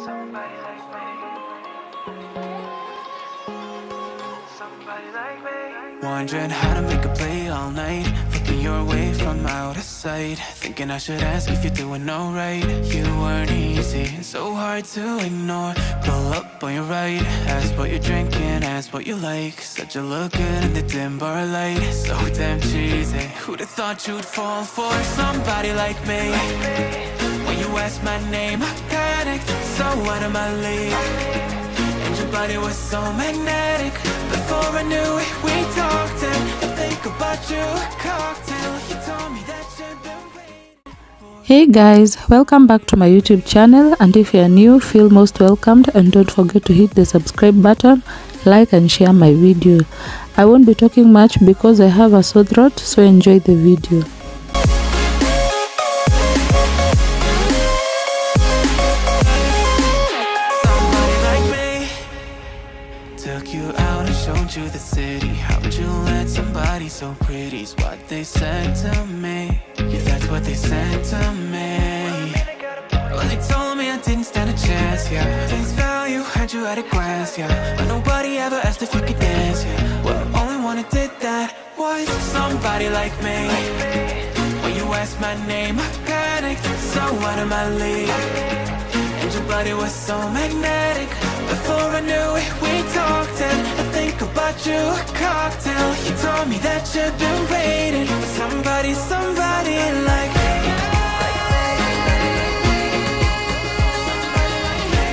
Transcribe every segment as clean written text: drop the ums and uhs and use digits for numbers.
Somebody like me. Somebody like me. Wondering how to make a play all night. Looking your way from out of sight. Thinking I should ask if you're doing alright. You weren't easy, so hard to ignore. Pull up on your right. Ask what you're drinking, ask what you like. Said you look good in the dim bar light. So damn cheesy. Who'd have thought you'd fall for somebody like me? When you asked my name, I panicked. So out of my league. And your body was so magnetic. Before I knew it, we talked and I think about you, a cocktail. You told me that you've been waiting. Hey guys, welcome back to my YouTube channel, and if you are new, feel most welcomed, and don't forget to hit the subscribe button, like and share my video. I won't be talking much because I have a sore throat, so enjoy the video. Took you out and showed you the city. How'd you let somebody so pretty's what they said to me? Yeah, that's what they said to me. Well, they told me I didn't stand a chance, yeah. Face value, had you at a glance, yeah. But nobody ever asked if you could dance, yeah. Well, only one who did that was somebody like me. When you asked my name, I panicked, so out of my league. And your body was so magnetic. Before I knew it, we talked and I think about you, a cocktail. You told me that you've been waiting for somebody like me.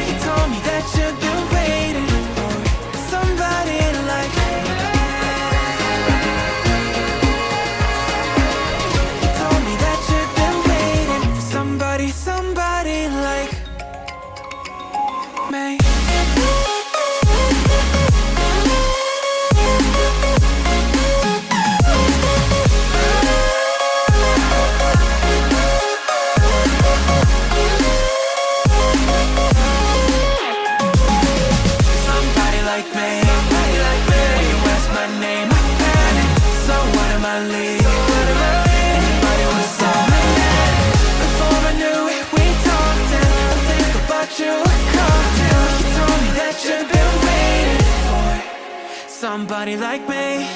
You told me that you've been waiting for somebody like me. You told me that you've been waiting for somebody like me. Somebody like me.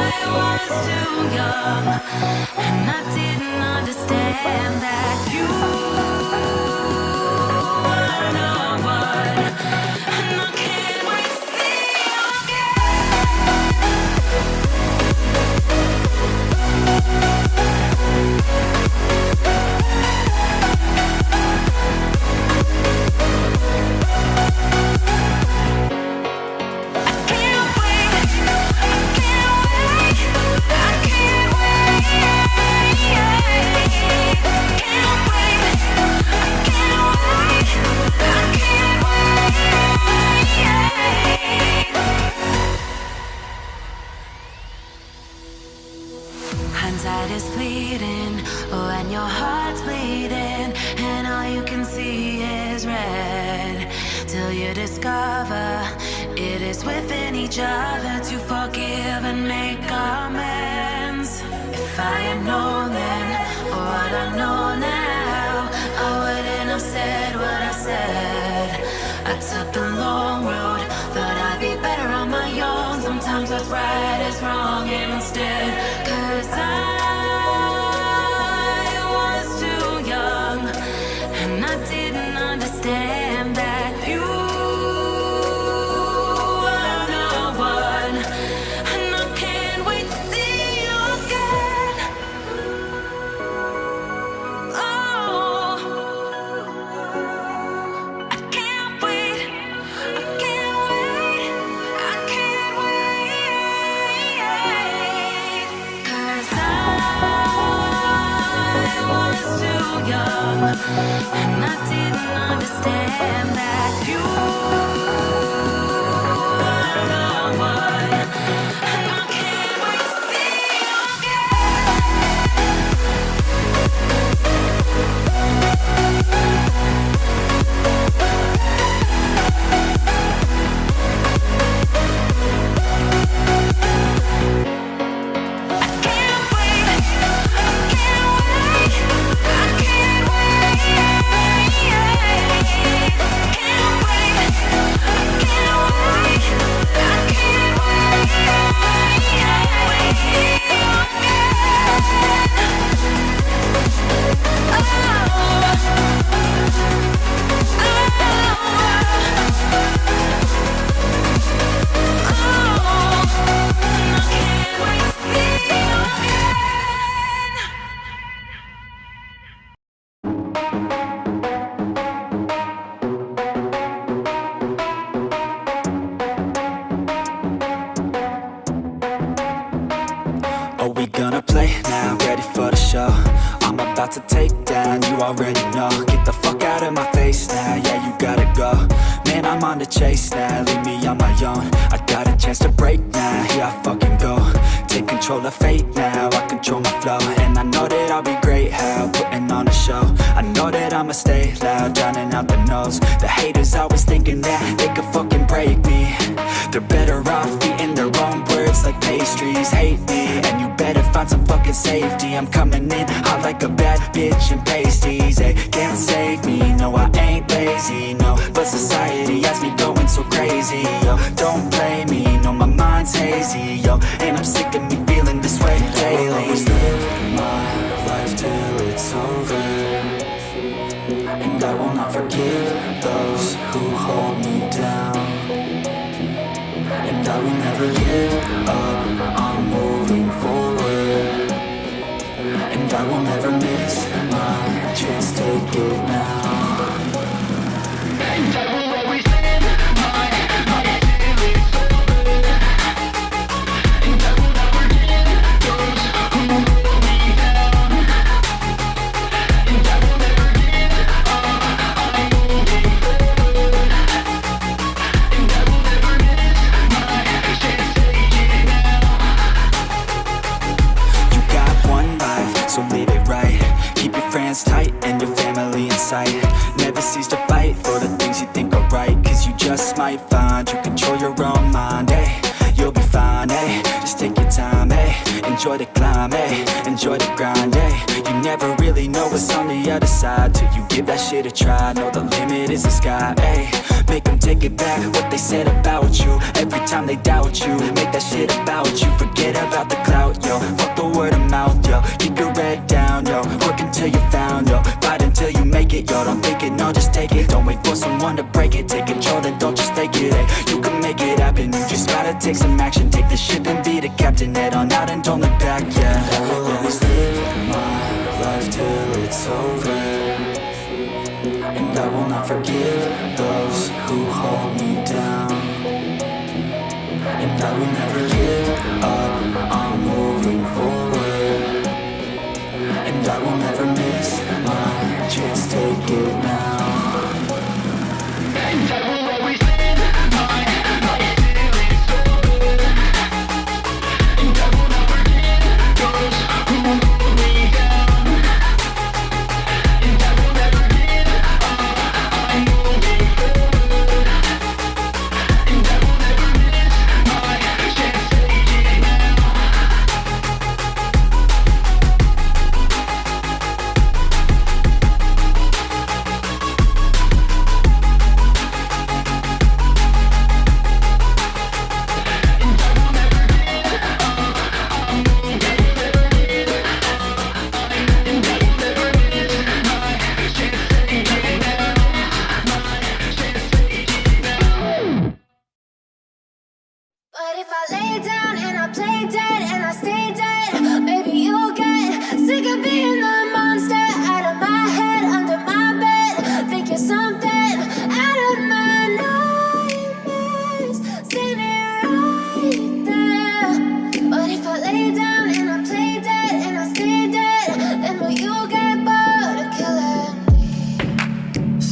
I was too young, and I didn't understand that you were no one, and I can't wait to see you hindsight is fleeting, when your heart's bleeding, and all you can see is red. Till you discover it is within each other to forgive and make amends. If I had known then what I know now, I wouldn't have said what I said. I took the long road, thought I'd be better on my own. Sometimes what's right is wrong instead. 'Cause I was too young, and I didn't understand that you were no one, and I can't wait to see you again. Oh, I can't wait. that you are the one. And I can't wait to see you again. Are we gonna play now? Ready for the show? I'm about to take down, you already know. Get the fuck out of my face now, yeah, you gotta go. Man, I'm on the chase now, leave me on my own. I got a chance to break now, here I fucking go. Take control of fate now, I control my flow. And I know that I'll be great, how putting on a show. I know that I'ma stay loud, drowning out the noise. The haters always thinking that they could fucking break me. They're better off eating their own words like pastries. Hate me, and you better find some fucking safety. I'm coming in hot like a bad bitch in pasties. They can't save me, no I ain't lazy, no. But society has me going so crazy, yo. Don't blame me, no my mind's hazy, yo. And I'm sick of me feeling this way daily. I'll always live my life till it's over, and I will not forgive those who hold me down. And I will never give up, I'm moving forward. And I will never miss my chance, take it now. And I will always live my life till it's over. And I will not forgive those who hold me down. And I will never give up, I'm moving forward. And I will never miss my chance, take it now. You got one life, so live it right. Keep your friends tight and your family in sight. Never cease to fight for the things you think are right, cause you just might find you control your own mind, eh? You'll be fine, eh? Just take your time, eh? Enjoy the climb, eh? Enjoy the grind, eh? You never really know what's on the other side till you give that shit a try. Know the limit is the sky, eh? Make them take it back, what they said about you. Every time they doubt you, make that shit about you. Forget about the clout, yo. Fuck the word of mouth, yo. Keep your head down, yo. Work until you're found, yo. Fight until you make it, yo. Don't think it, no, just take it. Don't wait for someone to break it. Take control, then don't just take it, eh? You can make it happen, you just gotta take some action. Take the ship and be the captain. Head on out and don't look back, yeah. I will always live my life till it's over. And I will not forgive those who hold me down. And I will never give up, I'm moving forward. And I will never miss my chance, take it now. And I will always live my life till it's over. And I will not forgive those who hold me down. And I will never give up, I'm moving forward.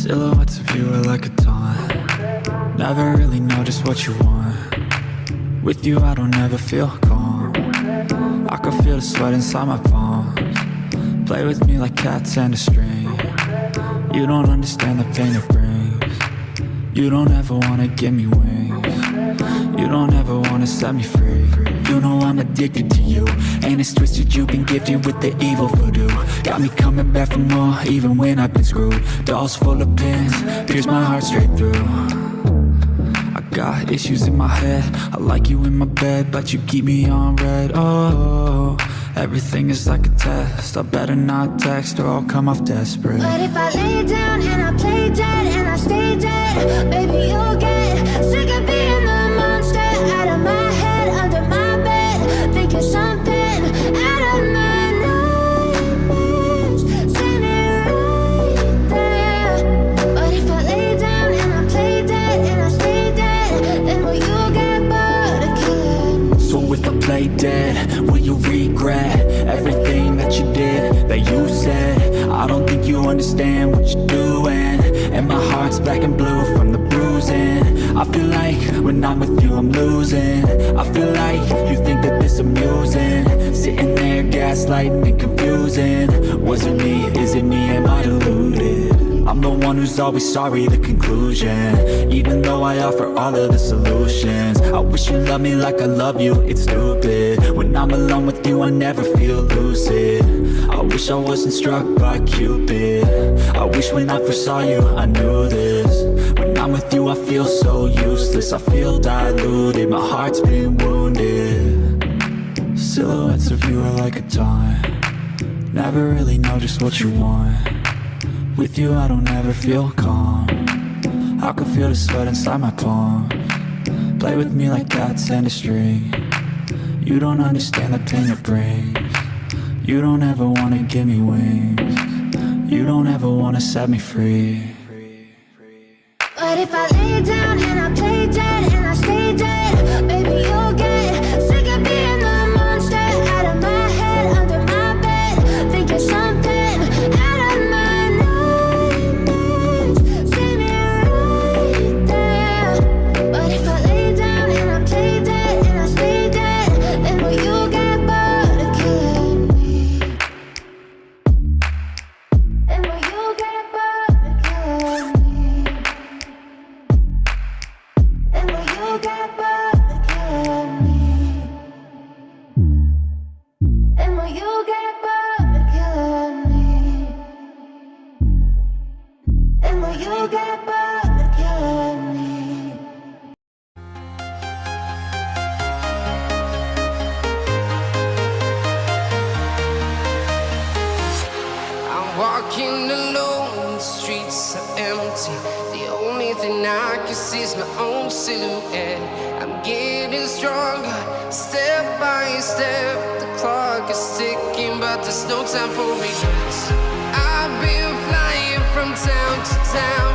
Silhouettes of you are like a taunt. Never really know just what you want. With you I don't ever feel calm. I can feel the sweat inside my palms. Play with me like cats and a string. You don't understand the pain it brings. You don't ever wanna give me wings. You don't ever wanna set me free. You know I'm addicted to you, and it's twisted you've been gifted with the evil voodoo. Got me coming back for more, even when I've been screwed. Dolls full of pins, pierce my heart straight through. I got issues in my head, I like you in my bed, but you keep me on red. Oh, everything is like a test, I better not text or I'll come off desperate. But if I lay down and I play dead and I stay dead, baby you'll get sick of being the monster out of my head, under my bed, thinking something out of my nightmares, standing right there. But if I lay down and I play dead and I stay dead, then will you get bored of killing? So if I play dead, will you regret everything that you did, that you said? I don't think you understand what you're doing, and my heart's black and blue from the bruising. I feel like when I'm with you I'm losing. I feel like you think that this amusing, sitting there gaslighting and confusing. Was it me? Is it me? Am I deluded? I'm the one who's always sorry, the conclusion, even though I offer all of the solutions. I wish you loved me like I love you, it's stupid. When I'm alone with you I never feel lucid. I wish I wasn't struck by Cupid. I wish when I first saw you I knew this. When I'm with you I feel so useless, I feel diluted, my heart's been wounded. Silhouettes of you are like a taunt. Never really know just what you want. With you I don't ever feel calm. I can feel the sweat inside my palms. Play with me like cats and a string. You don't understand the pain it brings. You don't ever wanna give me wings. You don't ever wanna set me free. But if I lay down and I play dead and I stay dead, baby you'll get sick of being the monster out of my head, under my bed, thinking something out of my nightmares, standing right there. But if I lay down and I play dead and I stay dead, then will you get bored of killing me? Then will you get bored of killing me? And will you get bored of killing me? And will you get bored of killing me? And will you get bored of killing me? I'm walking alone, the streets are empty. The only thing I can see is my own silhouette. I'm getting stronger, step by step. The clock is ticking, but there's no time for regrets. I've been flying from town to town,